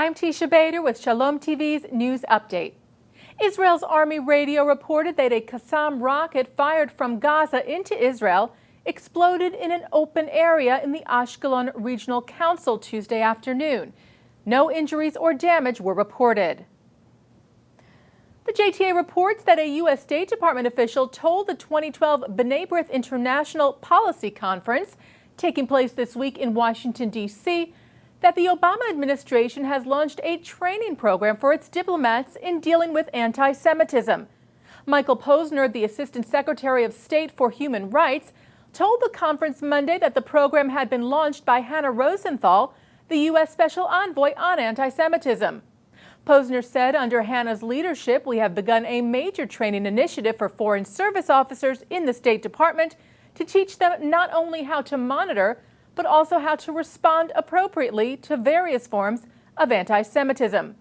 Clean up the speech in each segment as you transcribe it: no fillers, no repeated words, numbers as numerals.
I'm Teisha Bader with Shalom TV's News Update. Israel's Army radio reported that a Qassam rocket fired from Gaza into Israel exploded in an open area in the Ashkelon Regional Council Tuesday afternoon. No injuries or damage were reported. The JTA reports that a U.S. State Department official told the 2012 B'nai B'rith International Policy Conference, taking place this week in Washington, D.C., that the Obama administration has launched a training program for its diplomats in dealing with anti-Semitism. Michael Posner, the Assistant Secretary of State for Human Rights, told the conference Monday that the program had been launched by Hannah Rosenthal, the U.S. Special Envoy on Anti-Semitism. Posner said, under Hannah's leadership, we have begun a major training initiative for Foreign Service officers in the State Department to teach them not only how to monitor, but also how to respond appropriately to various forms of anti-Semitism.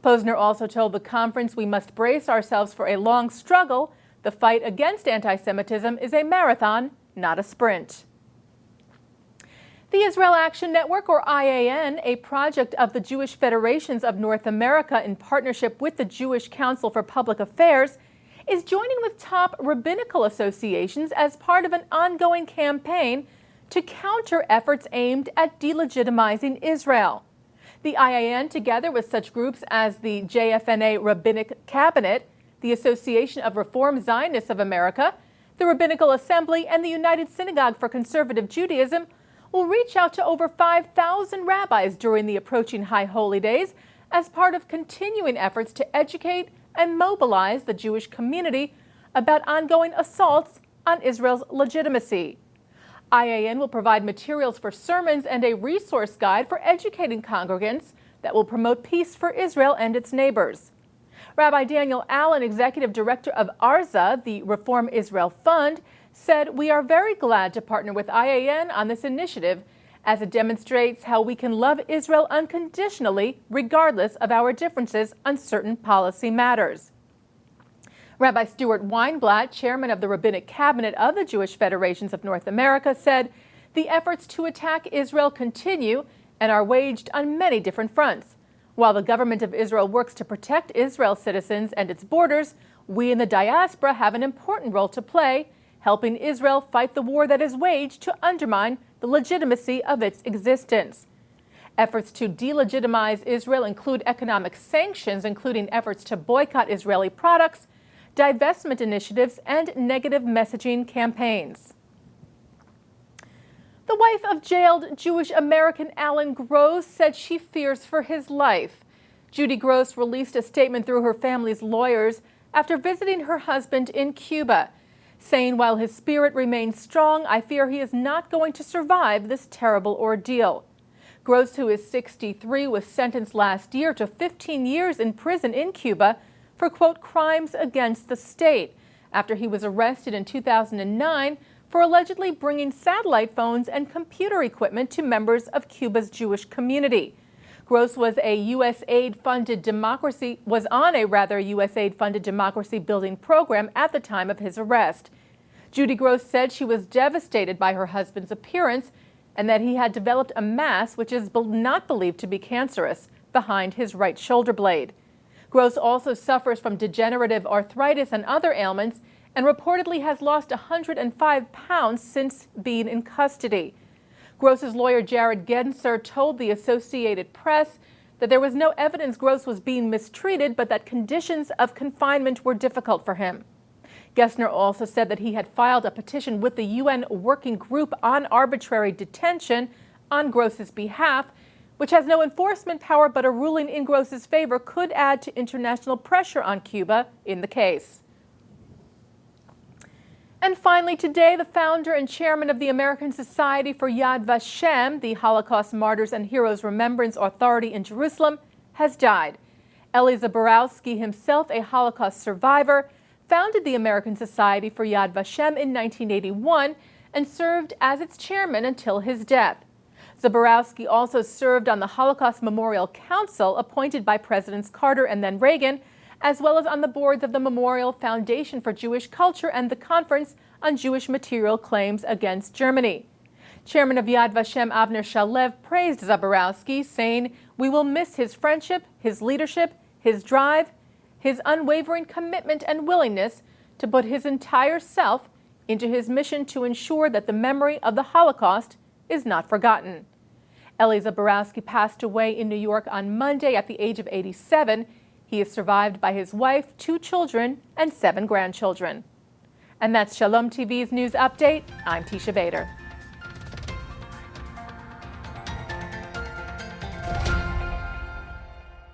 Posner also told the conference we must brace ourselves for a long struggle. The fight against anti-Semitism is a marathon, not a sprint. The Israel Action Network, or IAN, a project of the Jewish Federations of North America in partnership with the Jewish Council for Public Affairs, is joining with top rabbinical associations as part of an ongoing campaign to counter efforts aimed at delegitimizing Israel. The IAN, together with such groups as the JFNA Rabbinic Cabinet, the Association of Reform Zionists of America, the Rabbinical Assembly, and the United Synagogue for Conservative Judaism, will reach out to over 5,000 rabbis during the approaching High Holy Days as part of continuing efforts to educate and mobilize the Jewish community about ongoing assaults on Israel's legitimacy. IAN will provide materials for sermons and a resource guide for educating congregants that will promote peace for Israel and its neighbors. Rabbi Daniel Allen, executive director of ARZA, the Reform Israel Fund, said, "We are very glad to partner with IAN on this initiative as it demonstrates how we can love Israel unconditionally regardless of our differences on certain policy matters." Rabbi Stuart Weinblatt, chairman of the Rabbinic Cabinet of the Jewish Federations of North America, said, "The efforts to attack Israel continue and are waged on many different fronts. While the government of Israel works to protect Israel's citizens and its borders, we in the diaspora have an important role to play, helping Israel fight the war that is waged to undermine the legitimacy of its existence." Efforts to delegitimize Israel include economic sanctions, including efforts to boycott Israeli products, divestment initiatives, and negative messaging campaigns. The wife of jailed Jewish American Alan Gross said she fears for his life. Judy Gross released a statement through her family's lawyers after visiting her husband in Cuba, saying, "While his spirit remains strong, I fear he is not going to survive this terrible ordeal." Gross, who is 63, was sentenced last year to 15 years in prison in Cuba for, quote, crimes against the state, after he was arrested in 2009 for allegedly bringing satellite phones and computer equipment to members of Cuba's Jewish community. Gross was on a USAID-funded democracy building program at the time of his arrest. Judy Gross said she was devastated by her husband's appearance and that he had developed a mass, which is not believed to be cancerous, behind his right shoulder blade. Gross also suffers from degenerative arthritis and other ailments and reportedly has lost 105 pounds since being in custody. Gross's lawyer Jared Genser told the Associated Press that there was no evidence Gross was being mistreated, but that conditions of confinement were difficult for him. Gessner also said that he had filed a petition with the UN Working Group on Arbitrary Detention on Gross's behalf, which has no enforcement power, but a ruling in Gross's favor could add to international pressure on Cuba in the case. And finally, today, the founder and chairman of the American Society for Yad Vashem, the Holocaust Martyrs and Heroes Remembrance Authority in Jerusalem, has died. Eli Zaborowski, himself a Holocaust survivor, founded the American Society for Yad Vashem in 1981 and served as its chairman until his death. Zaborowski also served on the Holocaust Memorial Council, appointed by Presidents Carter and then Reagan, as well as on the boards of the Memorial Foundation for Jewish Culture and the Conference on Jewish Material Claims Against Germany. Chairman of Yad Vashem Avner Shalev praised Zaborowski, saying, "We will miss his friendship, his leadership, his drive, his unwavering commitment and willingness to put his entire self into his mission to ensure that the memory of the Holocaust is not forgotten." Eli Zaborowski passed away in New York on Monday at the age of 87. He is survived by his wife, 2 children, and 7 grandchildren. And that's Shalom TV's News Update. I'm Teisha Bader.